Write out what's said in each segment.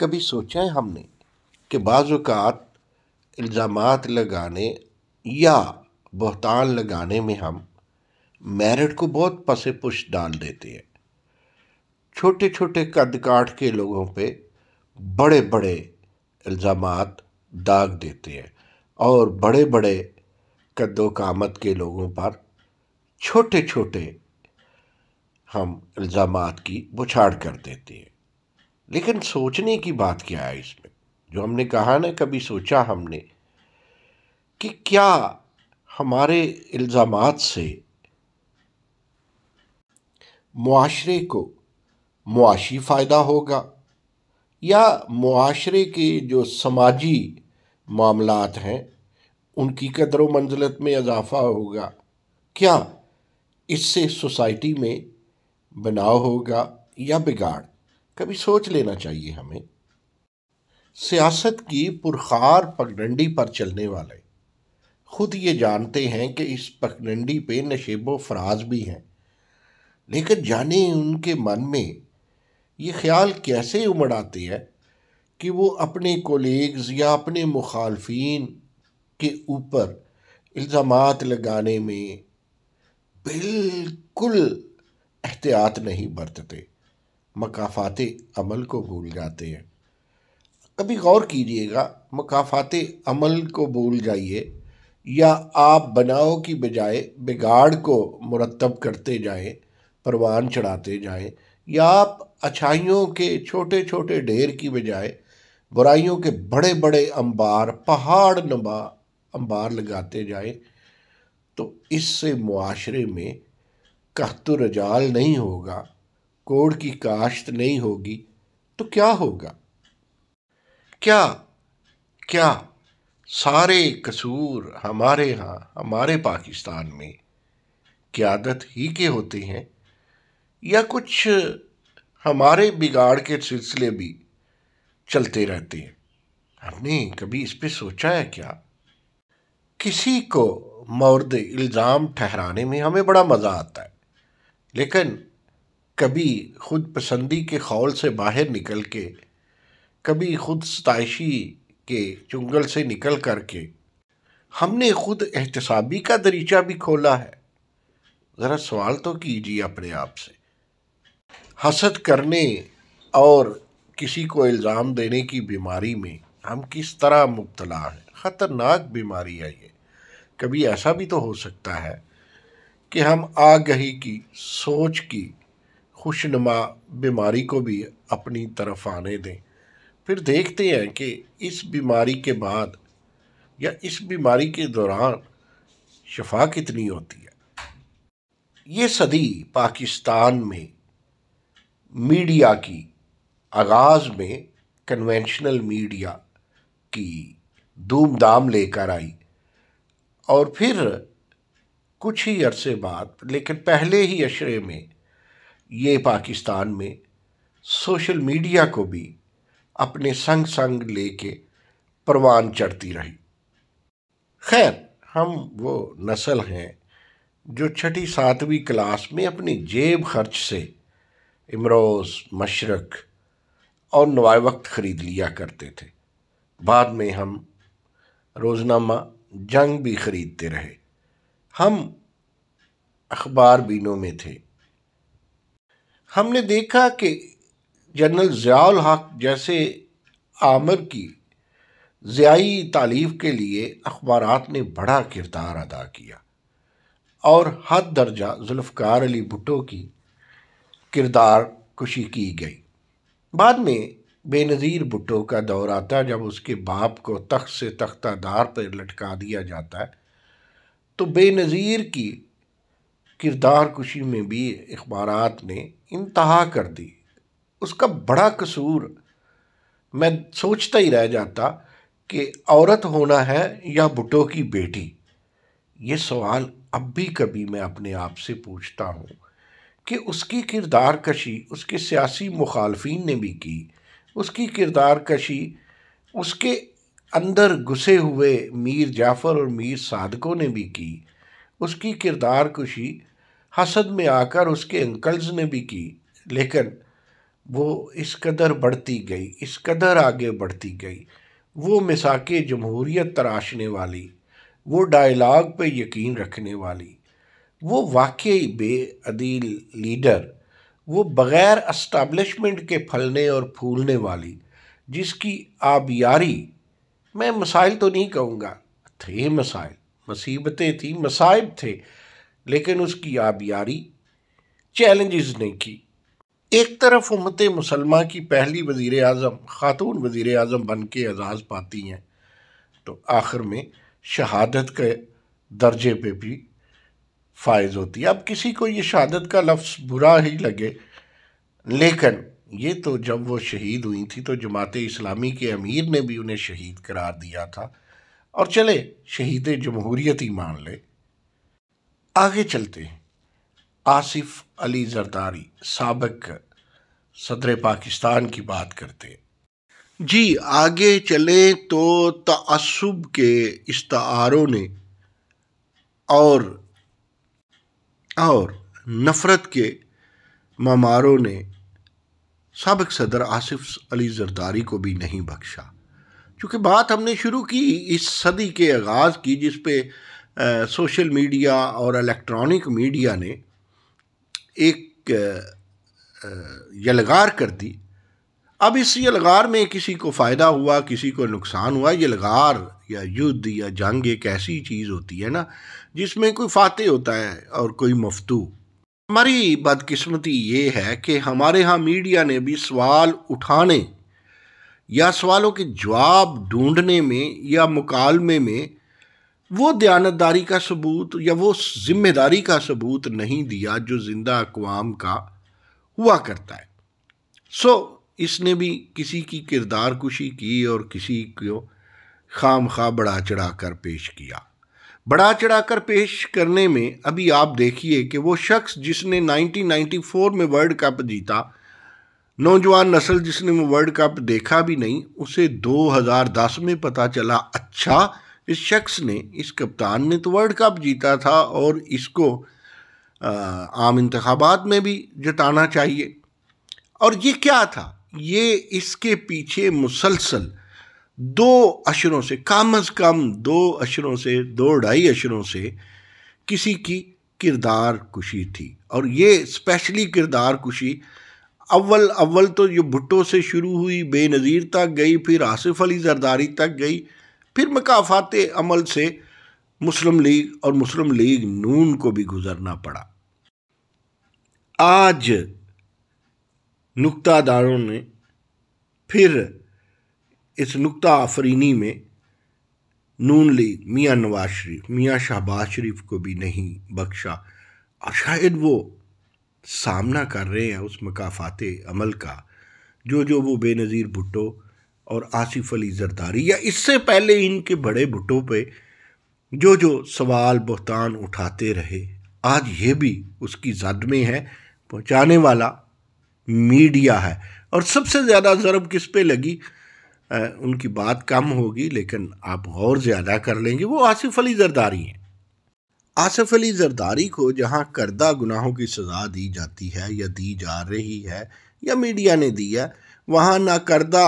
کبھی سوچا ہے ہم نے کہ بعض اوقات الزامات لگانے یا بہتان لگانے میں ہم میرٹ کو بہت پس پش ڈال دیتے ہیں. چھوٹے چھوٹے قد کاٹ کے لوگوں پہ بڑے بڑے الزامات داغ دیتے ہیں اور بڑے بڑے قد و قامت کے لوگوں پر چھوٹے چھوٹے ہم الزامات کی بچھاڑ کر دیتے ہیں. لیکن سوچنے کی بات کیا ہے اس میں؟ جو ہم نے کہا نا، کبھی سوچا ہم نے کہ کیا ہمارے الزامات سے معاشرے کو معاشی فائدہ ہوگا یا معاشرے کے جو سماجی معاملات ہیں ان کی قدر و منزلت میں اضافہ ہوگا؟ کیا اس سے سوسائٹی میں بناؤ ہوگا یا بگاڑ؟ کبھی سوچ لینا چاہیے ہمیں. سیاست کی پرخار پگڈنڈی پر چلنے والے خود یہ جانتے ہیں کہ اس پگڈنڈی پہ نشیب و فراز بھی ہیں، لیکن جانے ان کے من میں یہ خیال کیسے امڑ آتے ہے کہ وہ اپنے کولیگز یا اپنے مخالفین کے اوپر الزامات لگانے میں بالکل احتیاط نہیں برتتے، مکافات عمل کو بھول جاتے ہیں. کبھی غور کیجئے گا، مکافات عمل کو بھول جائیے یا آپ بناؤ کی بجائے بگاڑ کو مرتب کرتے جائیں، پروان چڑھاتے جائیں، یا آپ اچھائیوں کے چھوٹے چھوٹے ڈھیر کی بجائے برائیوں کے بڑے بڑے انبار، پہاڑ نما انبار لگاتے جائیں، تو اس سے معاشرے میں قحط و رجال نہیں ہوگا، کوڑ کی کاشت نہیں ہوگی. تو کیا ہوگا؟ کیا کیا سارے قصور ہمارے ہاں، ہمارے پاکستان میں قیادت ہی کے ہوتے ہیں یا کچھ ہمارے بگاڑ کے سلسلے بھی چلتے رہتے ہیں؟ ہم نے کبھی اس پہ سوچا ہے کیا؟ کسی کو مورد الزام ٹھہرانے میں ہمیں بڑا مزہ آتا ہے، لیکن کبھی خود پسندی کے خول سے باہر نکل کے، کبھی خود ستائشی کے چنگل سے نکل کر کے ہم نے خود احتسابی کا دریچہ بھی کھولا ہے. ذرا سوال تو کیجیے اپنے آپ سے. حسد کرنے اور کسی کو الزام دینے کی بیماری میں ہم کس طرح مبتلا ہیں؟ خطرناک بیماری ہے یہ. کبھی ایسا بھی تو ہو سکتا ہے کہ ہم آگہی کی، سوچ کی خوشنما بیماری کو بھی اپنی طرف آنے دیں، پھر دیکھتے ہیں کہ اس بیماری کے بعد یا اس بیماری کے دوران شفا کتنی ہوتی ہے. یہ صدی پاکستان میں میڈیا کی آغاز میں کنونشنل میڈیا کی دھوم دھام لے کر آئی، اور پھر کچھ ہی عرصے بعد، لیکن پہلے ہی اشرے میں، یہ پاکستان میں سوشل میڈیا کو بھی اپنے سنگ سنگ لے کے پروان چڑھتی رہی. خیر، ہم وہ نسل ہیں جو چھٹی ساتویں کلاس میں اپنی جیب خرچ سے امروز، مشرق اور نوائے وقت خرید لیا کرتے تھے. بعد میں ہم روزنامہ جنگ بھی خریدتے رہے. ہم اخبار بینوں میں تھے. ہم نے دیکھا کہ جنرل ضیاء الحق جیسے آمر کی ضیائی تالیف کے لیے اخبارات نے بڑا کردار ادا کیا، اور حد درجہ ذوالفقار علی بھٹو کی کردار کشی کی گئی. بعد میں بے نظیر بھٹو کا دور آتا جب اس کے باپ کو تخت سے تختہ دار پر لٹکا دیا جاتا ہے، تو بے نظیر کی کردار کشی میں بھی اخبارات نے انتہا کر دی. اس کا بڑا قصور، میں سوچتا ہی رہ جاتا کہ عورت ہونا ہے یا بھٹو کی بیٹی. یہ سوال اب بھی کبھی میں اپنے آپ سے پوچھتا ہوں کہ اس کی کردار کشی اس کے سیاسی مخالفین نے بھی کی، اس کی کردار کشی اس کے اندر گھسے ہوئے میر جعفر اور میر صادقوں نے بھی کی، اس کی کردار کشی حسد میں آ کر اس کے انکلز نے بھی کی، لیکن وہ اس قدر بڑھتی گئی، اس قدر آگے بڑھتی گئی، وہ مساک جمہوریت تراشنے والی، وہ ڈائلاگ پہ یقین رکھنے والی، وہ واقعی بے عدیل لیڈر، وہ بغیر اسٹیبلشمنٹ کے پھلنے اور پھولنے والی، جس کی آبیاری، میں مسائل تو نہیں کہوں گا، تھے مسائل، مصیبتیں تھیں، مصائب تھے، لیکن اس کی آبیاری چیلنجز نے کی۔ ایک طرف امت مسلمہ کی پہلی وزیر اعظم خاتون وزیر اعظم بن کے اعزاز پاتی ہیں تو آخر میں شہادت کے درجے پہ بھی فائز ہوتی ہے۔ اب کسی کو یہ شہادت کا لفظ برا ہی لگے، لیکن یہ تو جب وہ شہید ہوئی تھی تو جماعت اسلامی کے امیر نے بھی انہیں شہید قرار دیا تھا، اور چلے شہید جمہوریت ہی مان لے۔ آگے چلتے ہیں، آصف علی زرداری سابق صدر پاکستان کی بات کرتے ہیں۔ جی آگے چلیں تو تعصب کے استعاروں نے اور نفرت کے ماماروں نے سابق صدر آصف علی زرداری کو بھی نہیں بخشا۔ چونکہ بات ہم نے شروع کی اس صدی کے آغاز کی، جس پہ سوشل میڈیا اور الیکٹرانک میڈیا نے ایک یلغار کر دی۔ اب اس یلغار میں کسی کو فائدہ ہوا، کسی کو نقصان ہوا۔ یلغار یا یدھ یا جنگ ایک ایسی چیز ہوتی ہے نا جس میں کوئی فاتح ہوتا ہے اور کوئی مفتو۔ ہماری بدقسمتی یہ ہے کہ ہمارے ہاں میڈیا نے بھی سوال اٹھانے یا سوالوں کے جواب ڈھونڈنے میں یا مکالمے میں وہ دیانتداری کا ثبوت یا وہ ذمہ داری کا ثبوت نہیں دیا جو زندہ اقوام کا ہوا کرتا ہے۔ اس نے بھی کسی کی کردار کشی کی اور کسی کو خام خواہ بڑھا چڑھا کر پیش کیا۔ بڑھا چڑھا کر پیش کرنے میں ابھی آپ دیکھیے کہ وہ شخص جس نے 1994 میں ورلڈ کپ جیتا، نوجوان نسل جس نے وہ ورلڈ کپ دیکھا بھی نہیں، اسے 2010 میں پتہ چلا اچھا اس شخص نے، اس کپتان نے تو ورلڈ کپ جیتا تھا اور اس کو عام انتخابات میں بھی جتانا چاہیے۔ اور یہ کیا تھا؟ یہ اس کے پیچھے مسلسل 2 اشروں سے، کم از کم 2 اشروں سے 2-2.5 اشروں سے کسی کی کردار کشی تھی۔ اور یہ اسپیشلی کردار کشی اول تو یہ بھٹو سے شروع ہوئی، بے نظیر تک گئی، پھر آصف علی زرداری تک گئی، پھر مکافات عمل سے مسلم لیگ اور مسلم لیگ نون کو بھی گزرنا پڑا۔ آج نکتہ داروں نے پھر اس نکتہ آفرینی میں نون لیگ میاں نواز شریف، میاں شہباز شریف کو بھی نہیں بخشا، اور شاید وہ سامنا کر رہے ہیں اس مکافات عمل کا جو وہ بے نظیر بھٹو اور آصف علی زرداری یا اس سے پہلے ان کے بڑے بھٹو پہ جو سوال بہتان اٹھاتے رہے، آج یہ بھی اس کی زد میں ہے۔ پہنچانے والا میڈیا ہے، اور سب سے زیادہ ضرب کس پہ لگی؟ ان کی بات کم ہوگی لیکن آپ غور زیادہ کر لیں گے، وہ آصف علی زرداری ہیں۔ آصف علی زرداری کو جہاں کردہ گناہوں کی سزا دی جاتی ہے یا دی جا رہی ہے یا میڈیا نے دی ہے، وہاں نہ کردہ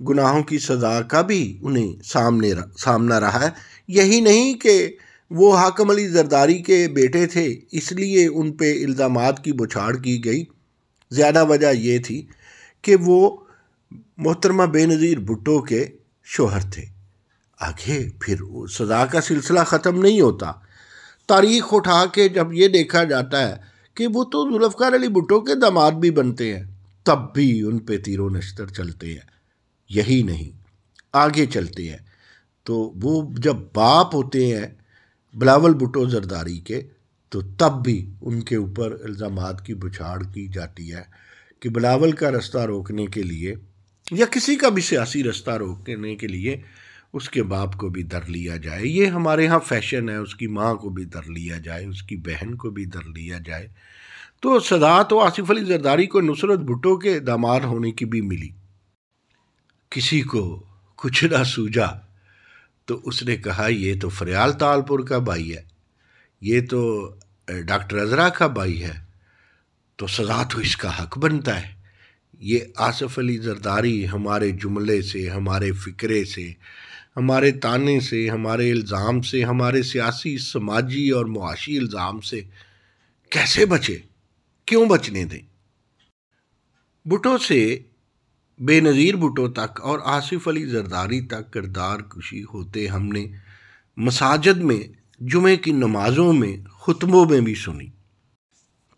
گناہوں کی سزا کا بھی انہیں سامنا رہا ہے۔ یہی نہیں کہ وہ حاکم علی زرداری کے بیٹے تھے اس لیے ان پہ الزامات کی بچھاڑ کی گئی، زیادہ وجہ یہ تھی کہ وہ محترمہ بے نظیر بھٹو کے شوہر تھے۔ آگے پھر سزا کا سلسلہ ختم نہیں ہوتا۔ تاریخ اٹھا کے جب یہ دیکھا جاتا ہے کہ وہ تو ذوالفقار علی بھٹو کے داماد بھی بنتے ہیں، تب بھی ان پہ تیر و نشتر چلتے ہیں۔ یہی نہیں، آگے چلتے ہیں تو وہ جب باپ ہوتے ہیں بلاول بھٹو زرداری کے، تو تب بھی ان کے اوپر الزامات کی بچھاڑ کی جاتی ہے کہ بلاول کا رستہ روکنے کے لیے یا کسی کا بھی سیاسی رستہ روکنے کے لیے اس کے باپ کو بھی در لیا جائے۔ یہ ہمارے ہاں فیشن ہے، اس کی ماں کو بھی در لیا جائے، اس کی بہن کو بھی در لیا جائے۔ تو سزا تو آصف علی زرداری کو نصرت بھٹو کے داماد ہونے کی بھی ملی۔ کسی کو کچھ نہ سوجا تو اس نے کہا یہ تو فریال تالپور کا بھائی ہے، یہ تو ڈاکٹر عزرا کا بھائی ہے، تو سزا تو اس کا حق بنتا ہے۔ یہ آصف علی زرداری ہمارے جملے سے، ہمارے فکرے سے، ہمارے طعنے سے، ہمارے الزام سے، ہمارے سیاسی، سماجی اور معاشی الزام سے کیسے بچے؟ کیوں بچنے دیں؟ بھٹو سے بے نظیر بھٹو تک اور آصف علی زرداری تک کردار کشی ہوتے ہم نے مساجد میں، جمعے کی نمازوں میں، خطبوں میں بھی سنی۔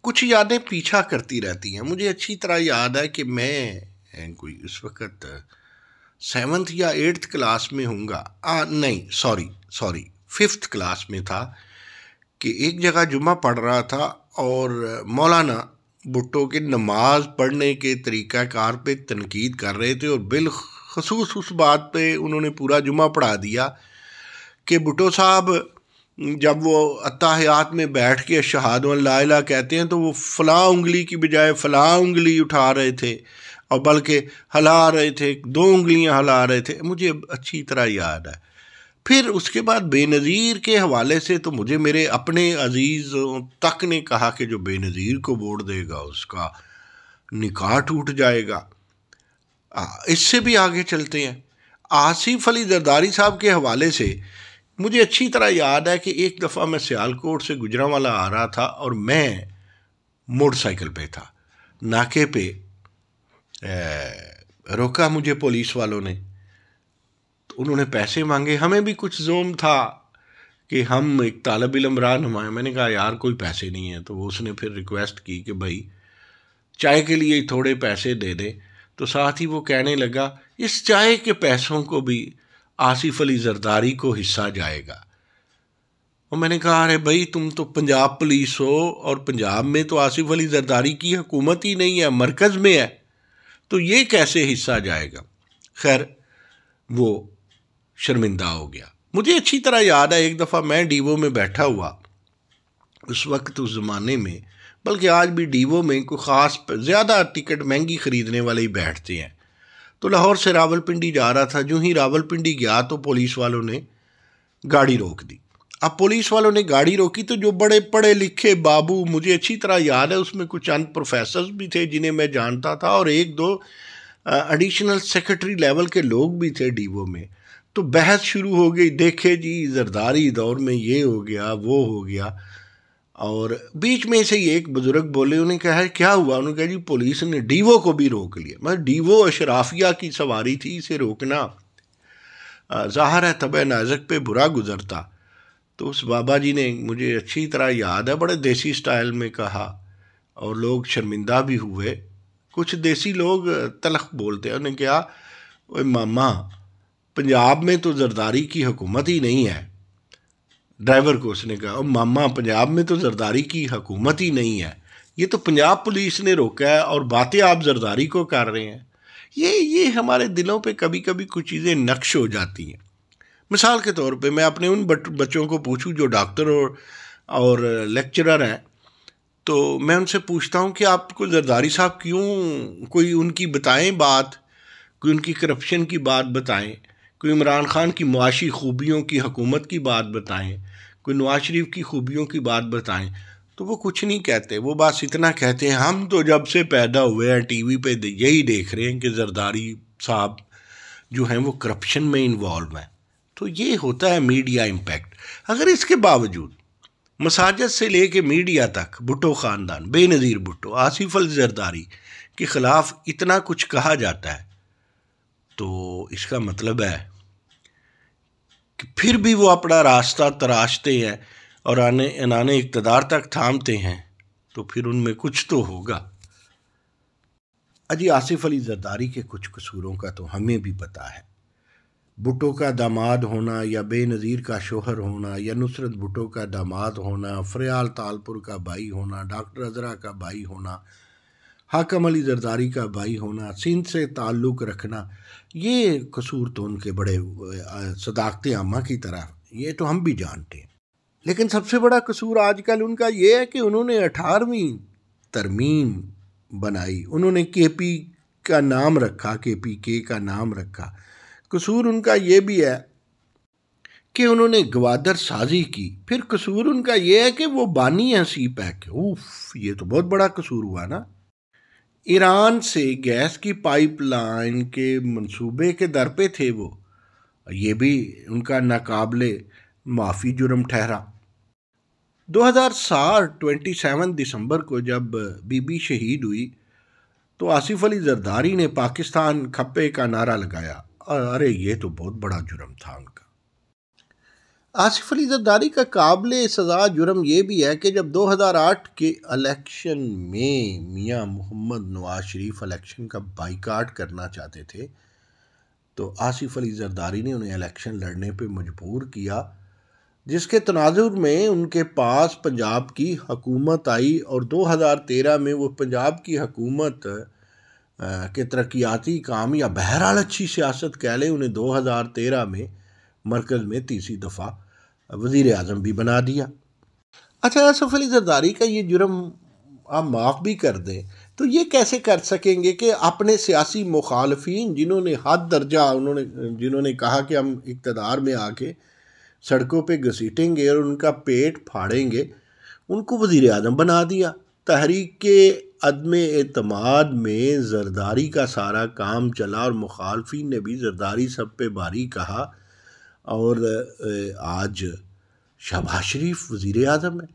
کچھ یادیں پیچھا کرتی رہتی ہیں۔ مجھے اچھی طرح یاد ہے کہ میں کوئی اس وقت 7th یا 8th کلاس میں ہوں گا، نہیں سوری 5th کلاس میں تھا، کہ ایک جگہ جمعہ پڑھ رہا تھا اور مولانا بھٹو کے نماز پڑھنے کے طریقہ کار پہ تنقید کر رہے تھے، اور بالخصوص اس بات پہ انہوں نے پورا جمعہ پڑھا دیا کہ بھٹو صاحب جب وہ اتحیات میں بیٹھ کے اشہاد ان لا الہ کہتے ہیں تو وہ فلاں انگلی کی بجائے فلاں انگلی اٹھا رہے تھے، اور بلکہ ہلا رہے تھے، 2 انگلیاں ہلا رہے تھے۔ مجھے اچھی طرح یاد ہے۔ پھر اس کے بعد بے نظیر کے حوالے سے تو مجھے میرے اپنے عزیزوں تک نے کہا کہ جو بے نظیر کو ووٹ دے گا اس کا نکاح ٹوٹ جائے گا۔ اس سے بھی آگے چلتے ہیں، آصف علی زرداری صاحب کے حوالے سے مجھے اچھی طرح یاد ہے کہ ایک دفعہ میں سیالکوٹ سے گجرانوالہ آ رہا تھا اور میں موٹر سائیکل پہ تھا، ناکے پہ روکا مجھے پولیس والوں نے، تو انہوں نے پیسے مانگے۔ ہمیں بھی کچھ زوم تھا کہ ہم ایک طالب علم رہنما ہیں۔ میں نے کہا یار کوئی پیسے نہیں ہیں، تو اس نے پھر ریکویسٹ کی کہ بھائی چائے کے لیے تھوڑے پیسے دے دیں، تو ساتھ ہی وہ کہنے لگا اس چائے کے پیسوں کو بھی آصف علی زرداری کو حصہ جائے گا۔ اور میں نے کہا ارے بھائی تم تو پنجاب پولیس ہو، اور پنجاب میں تو آصف علی زرداری کی حکومت ہی نہیں ہے، مرکز میں ہے، تو یہ کیسے حصہ جائے گا؟ خیر وہ شرمندہ ہو گیا۔ مجھے اچھی طرح یاد ہے ایک دفعہ میں ڈیوو میں بیٹھا ہوا، اس وقت اس زمانے میں، بلکہ آج بھی ڈیوو میں کوئی خاص زیادہ ٹکٹ مہنگی خریدنے والے ہی بیٹھتے ہیں، تو لاہور سے راول پنڈی جا رہا تھا۔ جو ہی راول پنڈی گیا تو پولیس والوں نے گاڑی روک دی۔ اب پولیس والوں نے گاڑی روکی تو جو بڑے پڑھے لکھے بابو، مجھے اچھی طرح یاد ہے اس میں کچھ چند پروفیسرز بھی تھے جنہیں میں جانتا تھا، اور 1-2 ایڈیشنل سیکرٹری لیول کے لوگ بھی تھے ڈیوو میں، تو بحث شروع ہو گئی، دیکھے جی زرداری دور میں یہ ہو گیا وہ ہو گیا۔ اور بیچ میں سے ایک بزرگ بولے، انہیں کہا کیا ہوا؟ انہوں نے کہا جی پولیس نے ڈیوو کو بھی روک لیا۔ میں ڈیوو اشرافیہ کی سواری تھی، اسے روکنا ظاہر ہے طبع نازک پہ برا گزرتا۔ تو اس بابا جی نے، مجھے اچھی طرح یاد ہے، بڑے دیسی سٹائل میں کہا، اور لوگ شرمندہ بھی ہوئے۔ کچھ دیسی لوگ تلخ بولتے ہیں، انہوں نے کہا اوے ماما پنجاب میں تو زرداری کی حکومت ہی نہیں ہے۔ ڈرائیور کو اس نے کہا او ماما پنجاب میں تو زرداری کی حکومت ہی نہیں ہے، یہ تو پنجاب پولیس نے روکا ہے، اور باتیں آپ زرداری کو کر رہے ہیں۔ یہ ہمارے دلوں پہ کبھی کبھی کچھ چیزیں نقش ہو جاتی ہیں۔ مثال کے طور پہ میں اپنے ان بچوں کو پوچھوں جو ڈاکٹر اور لیکچرر ہیں، تو میں ان سے پوچھتا ہوں کہ آپ کو زرداری صاحب کیوں، کوئی ان کی بتائیں بات، کوئی ان کی کرپشن کی بات بتائیں، کوئی عمران خان کی معاشی خوبیوں کی، حکومت کی بات بتائیں، کوئی نواز شریف کی خوبیوں کی بات بتائیں، تو وہ کچھ نہیں کہتے۔ وہ بس اتنا کہتے ہیں ہم تو جب سے پیدا ہوئے ہیں ٹی وی پہ یہی دیکھ رہے ہیں کہ زرداری صاحب جو ہیں وہ کرپشن میں انوالو ہیں۔ تو یہ ہوتا ہے میڈیا امپیکٹ۔ اگر اس کے باوجود مساجد سے لے کے میڈیا تک بھٹو خاندان، بے نظیر بھٹو، آصف علی زرداری کے خلاف اتنا کچھ کہا جاتا ہے، تو اس کا مطلب ہے کہ پھر بھی وہ اپنا راستہ تراشتے ہیں اور انانے اقتدار تک تھامتے ہیں، تو پھر ان میں کچھ تو ہوگا۔ اجی آصف علی زرداری کے کچھ قصوروں کا تو ہمیں بھی پتہ ہے۔ بھٹو کا داماد ہونا، یا بے نظیر کا شوہر ہونا، یا نصرت بھٹو کا داماد ہونا، فریال تالپور کا بھائی ہونا، ڈاکٹر ازرا کا بھائی ہونا، حاکم علی زرداری کا بھائی ہونا، سندھ سے تعلق رکھنا، یہ قصور تو ان کے بڑے صداقت عامہ کی طرح، یہ تو ہم بھی جانتے ہیں۔ لیکن سب سے بڑا قصور آج کل ان کا یہ ہے کہ انہوں نے 18ویں ترمیم بنائی، انہوں نے کے پی کا نام رکھا، کے پی کے کا نام رکھا۔ قصور ان کا یہ بھی ہے کہ انہوں نے گوادر سازی کی۔ پھر قصور ان کا یہ ہے کہ وہ بانی ہیں سی پیک۔ اوف، یہ تو بہت بڑا قصور ہوا نا۔ ایران سے گیس کی پائپ لائن کے منصوبے کے در پہ تھے وہ، یہ بھی ان کا ناقابل معافی جرم ٹھہرا۔ 2007 دسمبر کو جب بی بی شہید ہوئی تو آصف علی زرداری نے پاکستان کھپے کا نعرہ لگایا، ارے یہ تو بہت بڑا جرم تھا ان کا۔ آصف علی زرداری کا قابل سزا جرم یہ بھی ہے کہ جب 2008 کے الیکشن میں میاں محمد نواز شریف الیکشن کا بائیکاٹ کرنا چاہتے تھے تو آصف علی زرداری نے انہیں الیکشن لڑنے پہ مجبور کیا، جس کے تناظر میں ان کے پاس پنجاب کی حکومت آئی، اور 2013 میں وہ پنجاب کی حکومت کے ترقیاتی کام یا بہرحال اچھی سیاست کہہ لیں، انہیں 2013 میں مرکز میں تیسری دفعہ وزیر اعظم بھی بنا دیا۔ اچھا، آصف علی زرداری کا یہ جرم آپ معاف بھی کر دیں تو یہ کیسے کر سکیں گے کہ اپنے سیاسی مخالفین جنہوں نے حد درجہ جنہوں نے کہا کہ ہم اقتدار میں آ کے سڑکوں پہ گھسیٹیں گے اور ان کا پیٹ پھاڑیں گے، ان کو وزیر اعظم بنا دیا۔ تحریک کے عدم اعتماد میں زرداری کا سارا کام چلا اور مخالفین نے بھی زرداری سب پہ باری کہا، اور آج شہباز شریف وزیر اعظم ہے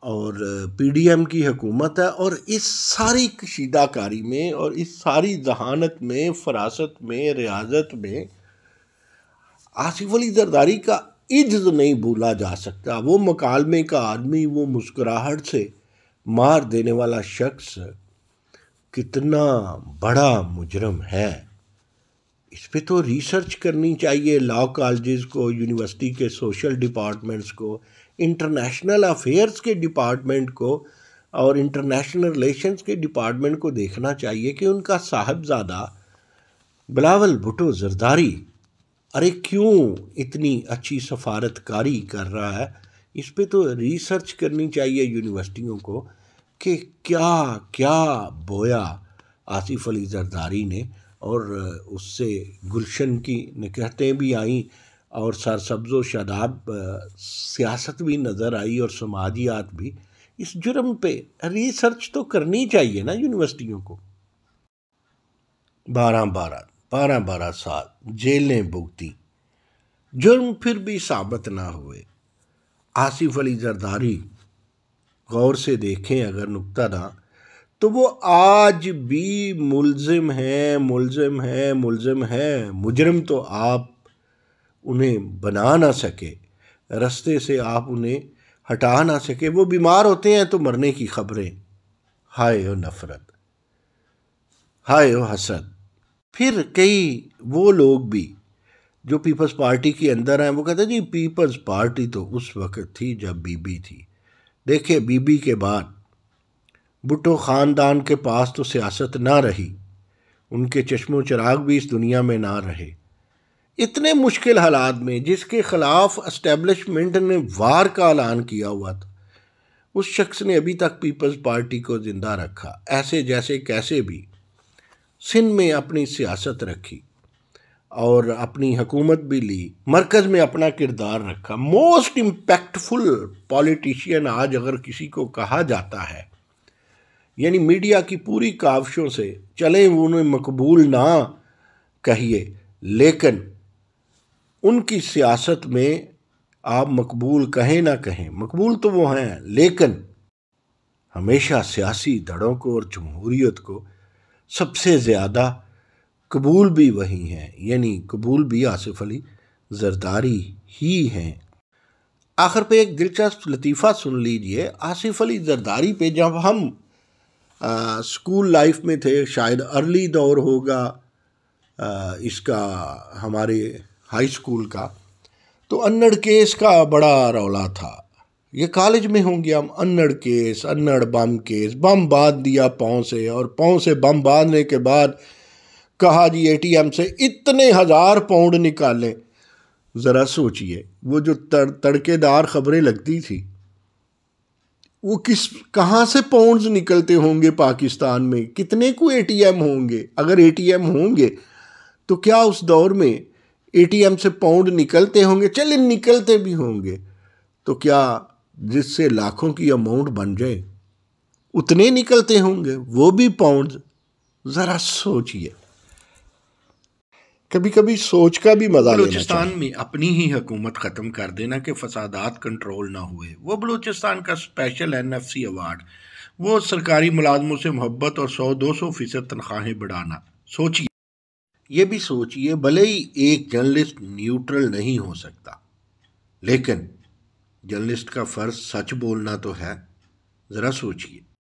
اور پی ڈی ایم کی حکومت ہے، اور اس ساری کشیدہ کاری میں اور اس ساری ذہانت میں، فراست میں، ریاضت میں آصف علی زرداری کا عجز نہیں بھولا جا سکتا۔ وہ مکالمے کا آدمی، وہ مسکراہٹ سے مار دینے والا شخص کتنا بڑا مجرم ہے، اس پہ تو ریسرچ کرنی چاہیے لاء کالجز کو، یونیورسٹی کے سوشل ڈپارٹمنٹس کو، انٹرنیشنل افیئرس کے ڈپارٹمنٹ کو اور انٹرنیشنل ریلیشنز کے ڈپارٹمنٹ کو دیکھنا چاہیے کہ ان کا صاحبزادہ بلاول بھٹو زرداری ارے کیوں اتنی اچھی سفارت کاری کر رہا ہے۔ اس پہ تو ریسرچ کرنی چاہیے یونیورسٹیوں کو کہ کیا کیا بویا آصف علی زرداری نے، اور اس سے گلشن کی نکہتیں بھی آئیں اور سرسبز و شاداب سیاست بھی نظر آئی اور سماجیات بھی۔ اس جرم پہ ریسرچ تو کرنی چاہیے نا یونیورسٹیوں کو۔ 12 سال جیلیں بھگتی، جرم پھر بھی ثابت نہ ہوئے۔ آصف علی زرداری غور سے دیکھیں اگر نکتہ نہ تو وہ آج بھی ملزم ہیں، مجرم تو آپ انہیں بنا نہ سکے، رستے سے آپ انہیں ہٹا نہ سکے۔ وہ بیمار ہوتے ہیں تو مرنے کی خبریں، ہائے و نفرت، ہائے و حسد۔ پھر کئی وہ لوگ بھی جو پیپلز پارٹی کے اندر ہیں، وہ کہتے ہیں جی پیپلز پارٹی تو اس وقت تھی جب بی بی تھی۔ دیکھیں بی بی کے بعد بھٹو خاندان کے پاس تو سیاست نہ رہی، ان کے چشم و چراغ بھی اس دنیا میں نہ رہے۔ اتنے مشکل حالات میں جس کے خلاف اسٹیبلشمنٹ نے وار کا اعلان کیا ہوا تھا، اس شخص نے ابھی تک پیپلز پارٹی کو زندہ رکھا، ایسے جیسے کیسے بھی سندھ میں اپنی سیاست رکھی اور اپنی حکومت بھی لی، مرکز میں اپنا کردار رکھا۔ موسٹ امپیکٹفل پولیٹیشین آج اگر کسی کو کہا جاتا ہے، یعنی میڈیا کی پوری کاوشوں سے چلیں وہ انہیں مقبول نہ کہیے، لیکن ان کی سیاست میں آپ مقبول کہیں نہ کہیں، مقبول تو وہ ہیں، لیکن ہمیشہ سیاسی دھڑوں کو اور جمہوریت کو سب سے زیادہ قبول بھی وہی ہیں، یعنی قبول بھی آصف علی زرداری ہی ہیں۔ آخر پہ ایک دلچسپ لطیفہ سن لیجئے آصف علی زرداری پہ۔ جب ہم اسکول لائف میں تھے، شاید ارلی دور ہوگا اس کا، ہمارے ہائی اسکول کا، تو انڑ کیس کا بڑا رولا تھا۔ یہ کالج میں ہوں گے ہم، انڑ کیس، انڑ بم کیس، بم باندھ دیا پاؤں سے، اور پاؤں سے بم باندھنے کے بعد کہا جی اے ٹی ایم سے اتنے 1000 پاؤنڈ نکالیں۔ ذرا سوچئے وہ جو تڑکے دار خبریں لگتی تھی، وہ کہاں سے پاؤنڈز نکلتے ہوں گے پاکستان میں، کتنے کو اے ٹی ایم ہوں گے؟ اگر اے ٹی ایم ہوں گے تو کیا اس دور میں اے ٹی ایم سے پاؤنڈ نکلتے ہوں گے؟ چلیں نکلتے بھی ہوں گے تو کیا جس سے لاکھوں کی اماؤنٹ بن جائے اتنے نکلتے ہوں گے؟ وہ بھی پاؤنڈز۔ ذرا سوچئے، کبھی کبھی سوچ کا بھی مزہ لینا بلوچستان چاہیے۔ میں اپنی ہی حکومت ختم کر دینا کہ فسادات کنٹرول نہ ہوئے، وہ بلوچستان کا اسپیشل NFC ایوارڈ، وہ سرکاری ملازموں سے محبت اور 100-200% تنخواہیں بڑھانا۔ سوچئے، یہ بھی سوچئے، بھلے ہی ایک جرنلسٹ نیوٹرل نہیں ہو سکتا، لیکن جرنلسٹ کا فرض سچ بولنا تو ہے۔ ذرا سوچئے۔